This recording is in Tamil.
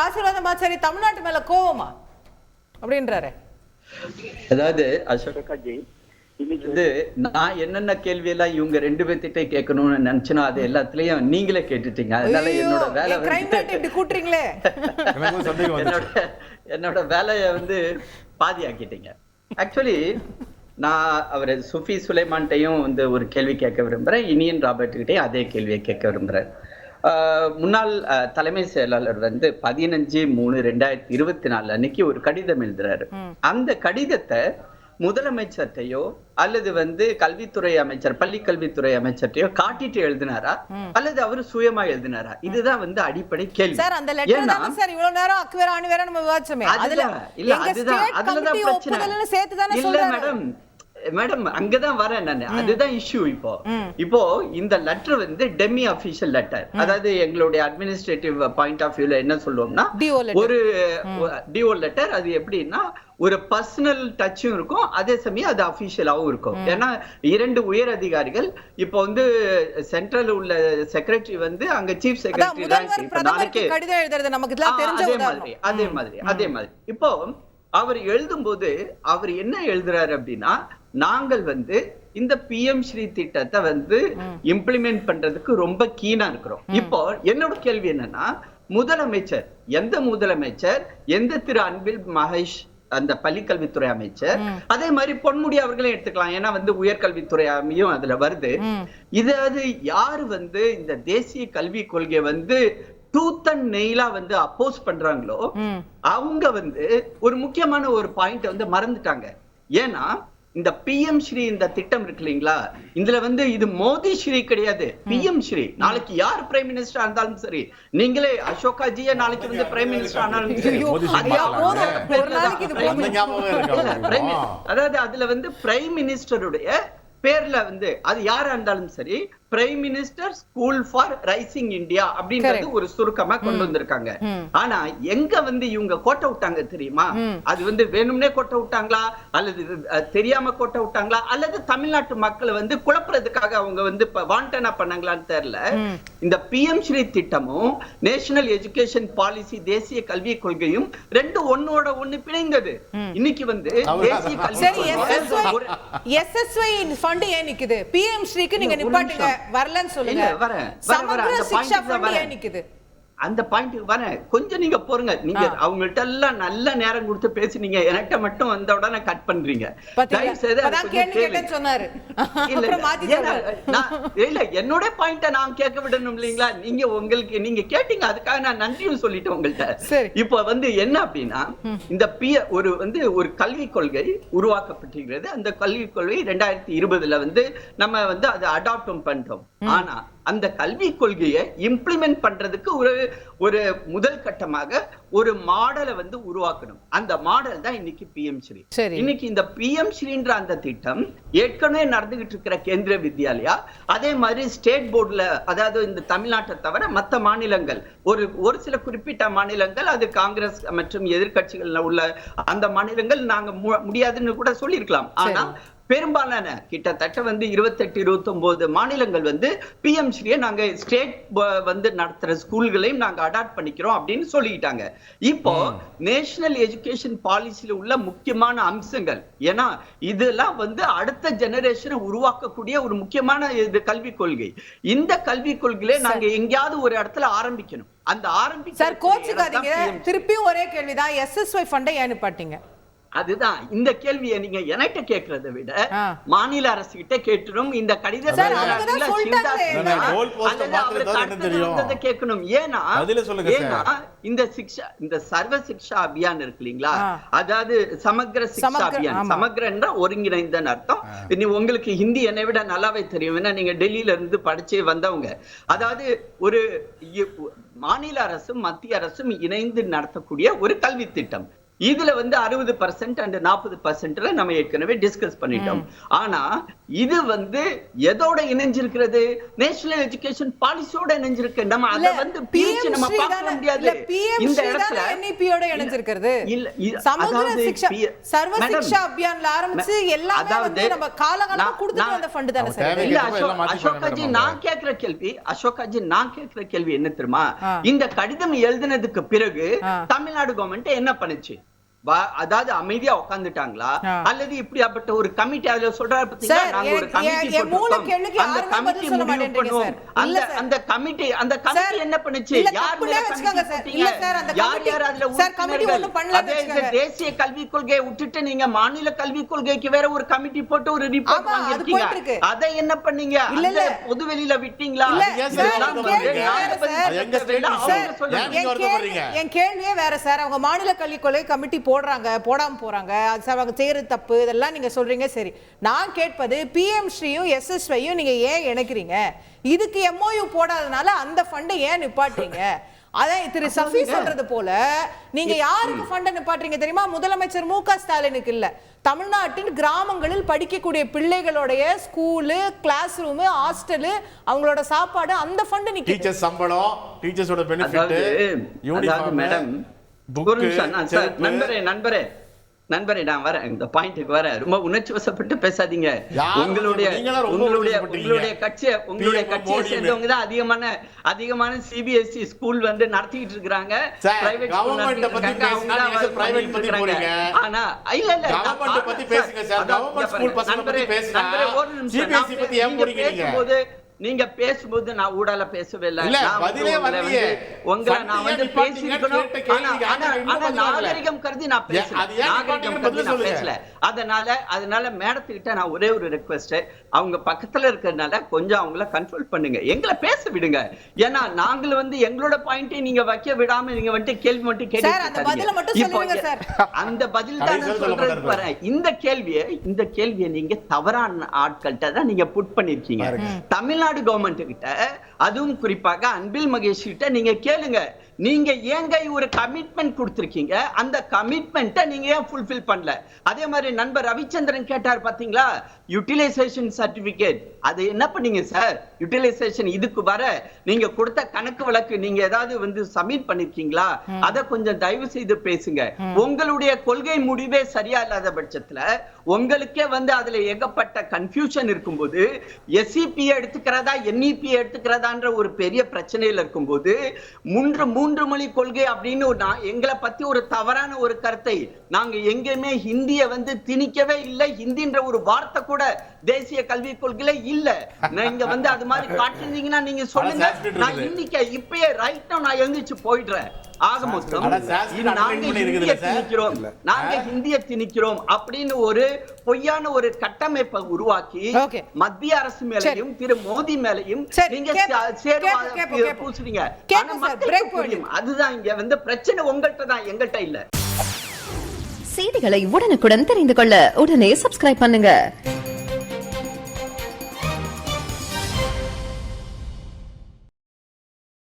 ஆசீர்வாதமாச்சாரி தமிழ்நாட்டு மேல கோவமா அப்படின்றாரு. அதாவது அசோகாஜி இன்னைக்கு வந்து நான் என்னென்ன கேள்வி எல்லாம் இவங்க ரெண்டு பேர்த்திட்ட கேட்கணும்னு நினைச்சனோ அது எல்லாத்துலயும் நீங்களே கேட்டுட்டீங்க. அதனால என்னோட வேலை என்னோட வேலையை வந்து பாதி ஆக்கிட்டீங்க. ஆக்சுவலி நான் அவர் சுஃபி சுலைமான்ட்டையும் வந்து ஒரு கேள்வி கேட்க விரும்புறேன், இனியன் ராபர்ட் கிட்டையும் அதே கேள்வியை கேட்க விரும்புறேன். முன்னாள் தலைமை செயலாளர் வந்து 15/3/2024 அன்னைக்கு ஒரு கடிதம் எழுதுறாரு. அந்த கடிதத்தை முதலமைச்சர்கிட்டயோ அல்லது வந்து கல்வித்துறை அமைச்சர் பள்ளி கல்வித்துறை அமைச்சர்கிட்டயோ காட்டிட்டு எழுதினாரா அல்லது அவரு சுயமா எழுதினாரா? இதுதான் வந்து அடிப்படை கேள்வி. மேடம் அங்கதான் வரேன் நான். அதுதான் இஷ்யூ. இப்போ இந்த லெட்டர் வந்து டெமி அபிஷியல் லெட்டர். அதாவது எங்களுடைய அட்மினிஸ்ட்ரேட்டிவ் பாயிண்ட் ஆஃப் வியூல என்ன சொல்லுவோம்னா ஒரு டிஓ லெட்டர். அது எப்படின்னா ஒரு பர்சனல் டச்சும் இருக்கும், அதே சமயம் அது அபிஷியலாவும் இருக்கும். ஏன்னா இரண்டு உயர் அதிகாரிகள் இப்போ வந்து சென்ட்ரல் உள்ள செக்ரட்டரி வந்து அங்க சீஃப் செக்ரட்டரி அதே மாதிரி இப்போ அவர் எழுதும் போது அவர் என்ன எழுதுறாரு அப்படின்னா, நாங்கள் வந்து இந்த பிஎம் ஸ்ரீ திட்டத்தை வந்து இம்ப்ளிமெண்ட் பண்றதுக்கு ரொம்ப கீனா இருக்கிறோம். இப்போ என்னோட கேள்வி என்னன்னா, முதலமைச்சர் எந்த திரு அன்பில் மகேஷ் அந்த பள்ளிக்கல்வித்துறை அமைச்சர், அதே மாதிரி பொன்முடி அவர்களே எடுத்துக்கலாம், ஏன்னா வந்து உயர்கல்வித்துறை அமையும் அதுல வருது. இதாவது யாரு வந்து இந்த தேசிய கல்விக் கொள்கையை வந்து டூத் அண்ட் நெயிலா வந்து அப்போஸ் பண்றாங்களோ அவங்க வந்து ஒரு முக்கியமான ஒரு பாயிண்ட் வந்து மறந்துட்டாங்க. ஏன்னா இந்த பிஎம் ஸ்ரீ இந்த திட்டம் இருக்கு இல்லைங்களா, இதுல வந்து இது மோடி ஸ்ரீ கிடையாது, பிஎம் ஸ்ரீ. நாளைக்கு யார் பிரைம் மினிஸ்டர் இருந்தாலும் சரி, நீங்களே அசோகாஜியே நாளைக்கு வந்து பிரைம் மினிஸ்டர் ஆனாலும் சரி, அதாவது அதுல வந்து பிரைம் மினிஸ்டருடைய பேர்ல வந்து அது யாரா இருந்தாலும் சரி, prime minister school for rising India அப்படின்றது ஒரு சுருக்கமா கொண்டு வந்திருக்காங்க. ஆனா எங்க வந்து இவங்க கோட்டை விட்டாங்க தெரியுமா? அது வந்து வேணும்னே கோட்டை விட்டாங்களா அல்லது தெரியாம கோட்டை விட்டாங்களா அல்லது தமிழ்நாட்டு மக்களை வந்து குழப்பறதுக்காக அவங்க வந்து வாண்டனா பண்ணாங்களான்னு தெரியல. இந்த பிஎம் ஸ்ரீ திட்டமும் நேஷனல் எஜுகேஷன் பாலிசி தேசிய கல்விக் கொள்கையும் ரெண்டு ஒன்னோட ஒண்ணு பிணைந்தது. இன்னைக்கு வந்து தேசிய கல்வி ஏன் நிக்குது? பிஎம் ஸ்ரீக்கு நீங்க நிப்பாட்டுங்க, வரலன்னு சொல்லுங்க. சமக்ர சிக்ஷா ஃபண்ட் ஏன் நிக்குது? அந்த பாயிண்ட்க்கு வரேன், கொஞ்சம் நீங்க போறீங்க. நீங்க அவங்கள்ட்ட எல்லாம் நல்ல நேரம் கொடுத்து பேசுனீங்க, எனக்கு மட்டும் வந்த உடனே கட் பண்றீங்க. இல்ல என்னோட பாயிண்ட நான் கேட்க விடணும் இல்லைங்களா? நீங்க உங்களுக்கு நீங்க கேட்டீங்க, அதுக்காக நான் நன்றியும் சொல்லிட்டேன் உங்கள்ட்ட. இப்ப வந்து என்ன அப்படின்னா, இந்த ஒரு வந்து ஒரு கல்விக் கொள்கை உருவாக்கப்பட்டிருக்கிறது. அந்த கல்விக் கொள்கை 2020 வந்து நம்ம வந்து அதை அடாப்டும் பண்றோம். ஆனா அந்த கல்விக் கொள்கையை இம்ப்ளிமெண்ட் பண்றதுக்கு ஒரு முதல் கட்டமாக ஒரு மாடலை வந்து உருவாக்கணும். அந்த மாடல் தான் இன்னைக்கு பிஎம் ஸ்ரீ. இன்னைக்கு இந்த பிஎம் ஸ்ரீன்ற அந்த திட்டம் ஏற்கனவே நடந்துகிட்டு இருக்கிற கேந்திரிய வித்யாலயா, அதே மாதிரி ஸ்டேட் போர்டுல, அதாவது இந்த தமிழ்நாட்டை தவிர மற்ற மாநிலங்கள், ஒரு சில குறிப்பிட்ட மாநிலங்கள், அது காங்கிரஸ் மற்றும் எதிர்கட்சிகள் உள்ள அந்த மாநிலங்கள் நாங்க முடியாதுன்னு கூட சொல்லியிருக்கலாம். ஆனா பெரும்பாலான கிட்டத்தட்ட வந்து 28-29 மாநிலங்கள் வந்து பிஎம் ஸ்ரீயை நாங்க ஸ்டேட் வந்து நடத்துற ஸ்கூல்களையும் நாங்க அடாப்ட் பண்ணிக்கிறோம் அப்படின்னு சொல்லிட்டாங்க. இப்போ நேஷனல் எஜுகேஷன் பாலிசியில உள்ள முக்கியமான அம்சங்கள், ஏன்னா இதெல்லாம் வந்து அடுத்த ஜெனரேஷனை உருவாக்கக்கூடிய ஒரு முக்கியமான கல்விக் கொள்கை. இந்த கல்விக் கொள்கையில நாங்க எங்கேயாவது ஒரு இடத்துல ஆரம்பிக்கணும். அந்த திருப்பியும் ஒரே கேள்விதான், SSY ஃபண்டை ஏன்னு பாத்தீங்க? அதுதான் இந்த கேள்வியை நீங்க என்கிட்ட கேட்கறதை விட மாநில அரசு கிட்ட கேட்கணும். இந்த கடிதத்தை கேட்கணும். ஏன்னா இந்த சர்வ சிக்ஷா அபியான் இருக்கு இல்லீங்களா, அதாவது சமக்ர சிக்ஷா அபியான், சமக்ரன்ற ஒருங்கிணைந்த அர்த்தம். உங்களுக்கு ஹிந்தி என்னை விட நல்லாவே தெரியும், ஏன்னா நீங்க டெல்லியில இருந்து படிச்சு வந்தவங்க. அதாவது ஒரு மாநில அரசும் மத்திய அரசும் இணைந்து நடத்தக்கூடிய ஒரு கல்வி திட்டம். இதுல வந்து 60% and 40% நம்ம ஏற்கனவே டிஸ்கஸ் பண்ணிட்டோம். ஆனா இது வந்து எதோட இணைஞ்சிருக்கிறது? National education பாலிசியோட இணைஞ்சிருக்கு. நம்ம அத வந்து பிரிச்சு நம்ம பார்க்க முடியாது. இந்த இடத்துல NEP-யோட இணைஞ்சிருக்கிறது. சமூக சிக்ஷா சர்வ சிக்ஷா அபியான்ல ஆரம்பிச்சு எல்லாமே வந்து நம்ம காலகாலமா கொடுத்துட்டு வந்த ஃபண்ட் தானே சார். இல்ல அசோகாஜி நான் கேக்குற கேள்வி என்ன தெரியுமா, இந்த கடிதம் எழுதினதுக்கு பிறகு தமிழ்நாடு கவர்மெண்ட் என்ன பண்ணுச்சு? அதாவது அமைதியா உட்கார்ந்துட்டாங்களா அல்லது இப்படியாப்பட்ட ஒரு கமிட்டி அதுல சொல்றாரு பாத்தீங்களா, நாங்க ஒரு கமிட்டி போட்டுட்டோம், அந்த கமிட்டி முடிவு பண்ணுவோம். அந்த கமிட்டி என்ன பண்ணுச்சு? யார் யார் அதுல உறுப்பினர்கள்? தேசிய கல்விக் கொள்கையை விட்டுட்டு நீங்க மாநில கல்விக் கொள்கைக்கு வேற ஒரு கமிட்டி போட்டு ஒரு ரிப்போர்ட் வாங்கிருக்கீங்க. அதை என்ன பண்ணீங்க? அந்த பொதுவெளியில விட்டீங்களா? என் கேள்வியே வேற சார். அவங்க மாநில கல்விக் கொள்கை கமிட்டி போடுறாங்க, போடாம போறாங்க, அது அவங்க செய்யறது தப்பு, இதெல்லாம் நீங்க சொல்றீங்க. சரி, நான் கேட்பது PM ஸ்ரீயும் SSYயும் நீங்க ஏன் இணைக்கிறீங்க? இதுக்கு MOU போடாதனால அந்த ஃபண்டை ஏன் நிப்பாட்டுறீங்க? அதான் திரு சஃபி சொல்றது போல நீங்க யாருக்கு ஃபண்டை நிப்பாட்டுறீங்க தெரியுமா? முதலமைச்சர் MK ஸ்டாலினுக்கு இல்ல, தமிழ்நாட்டின் கிராமங்களில் படிக்கக்கூடிய பிள்ளைகளுடைய ஸ்கூலு, கிளாஸ் ரூம், ஹாஸ்டல், அவங்களோட சாப்பாடு, அந்த ஃபண்ட் நிக்குது. டீச்சர் சம்பளம், டீச்சர்ஸோட பெனிஃபிட், யூனிஃபார்ம், மேடம் நண்பரே நான் வரேன், இந்த பாயிண்ட்க்கு வரேன். ரொம்ப உணர்ச்சி வசப்பட்டு பேசாதீங்க. உங்களுடைய கட்சியை சேர்ந்தவங்க தான் அதிகமான CBSE ஸ்கூல் வந்து நடத்திட்டு இருக்காங்க. பிரைவேட் ஸ்கூல் ஆனா இல்ல கவர்மெண்ட் பத்தி பேசுங்க சார். கவர்மெண்ட் ஸ்கூல் பசங்க பத்தி பேசுங்க. CBSE பத்தி ஏன் போறீங்க? நீங்க பேசும்போது நான் ஊடால பேசவே இல்லை. உங்களை நான் வந்து பேசிருக்கணும். நாகரிகம் கருதி நான் பேசல. அதனால மேடத்துக்கிட்ட நான் ஒரே ஒரு ரெக்வெஸ்ட், அவங்க பக்கத்துல இருக்கிறதுனால கொஞ்சம் அவங்கள கண்ட்ரோல் பண்ணுங்க, எங்களை பேச விடுங்க. ஏன்னா நாங்கள் வந்து எங்களோட பாயிண்டை நீங்க வைக்க விடாம நீங்க வந்து கேள்வி மட்டும் கேட்டு அந்த பதில் தான் சொல்றது வரேன். இந்த கேள்வியை நீங்க தவறான ஆட்கள்கிட்ட தான் நீங்க புட் பண்ணிருக்கீங்க. தமிழ்நாடு கவர்மெண்ட் கிட்ட, அதுவும் குறிப்பாக அன்பில் மகேஷ் கிட்ட நீங்க கேளுங்க. நீங்க ஏங்க ஒரு கமிட்மெண்ட் கொடுத்திருக்கீங்க, அந்த கமிட்மெண்ட்டை நீங்க ஏன் ஃபுல்ஃபில் பண்ணல? அதே மாதிரி நண்பர் ரவிச்சந்திரன் கேட்டார் பாத்தீங்களா, யூட்டிலைசேஷன் சர்டிபிகேட், அது என்ன பண்ணீங்க சார்? யூட்டிலைசேஷன் இதுக்கு வர நீங்க கொடுத்த கணக்கு வழக்கு நீங்க ஏதாவது வந்து சப்மிட் பண்ணிருக்கீங்களா? அதை கொஞ்சம் தயவு செய்து பேசுங்க. உங்களுடைய கொள்கை முடிவே சரியா இல்லாத பட்சத்துல உங்களுக்கே வந்து அதுல ஏகப்பட்ட கன்ஃபியூஷன் இருக்கும்போது, SEP எடுத்துக்கிறதா NEP எடுத்துக்கிறதான்ற ஒரு பெரிய பிரச்சனையில இருக்கும்போது, மூன்று மொழி கொள்கை அப்படின்னு எங்களை பத்தி ஒரு தவறான ஒரு கருத்தை, நாங்க எங்கேயுமே ஹிந்திய வந்து திணிக்கவே இல்லை, ஹிந்தின்ற ஒரு வார்த்தை கூட தேசிய கல்விக் கொள்கையில இல்ல. நீங்க வந்து அது மாதிரி காட்டிருந்தீங்கன்னா நீங்க சொல்லுங்க, நான் இன்னைக்கு இப்பயே ரைட் நான் எழுந்திச்சு போயிடுறேன். ஆக மொத்தம் நாங்க ஹிந்திய திணிக்கிறோம் அப்படின்னு ஒரு பொய்யான ஒரு கட்டமைப்பை உருவாக்கி மத்திய அரசு மேலையும் திரு மோடி மேலையும் நீங்க பூசுறீங்க. அதுதான் இங்க வந்து பிரச்சனை, உங்கள்கிட்ட தான், எங்கள்கிட்ட இல்ல. செய்திகளை உடனுக்குடன் தெரிந்து கொள்ள உடனே சப்ஸ்கிரைப் பண்ணுங்க.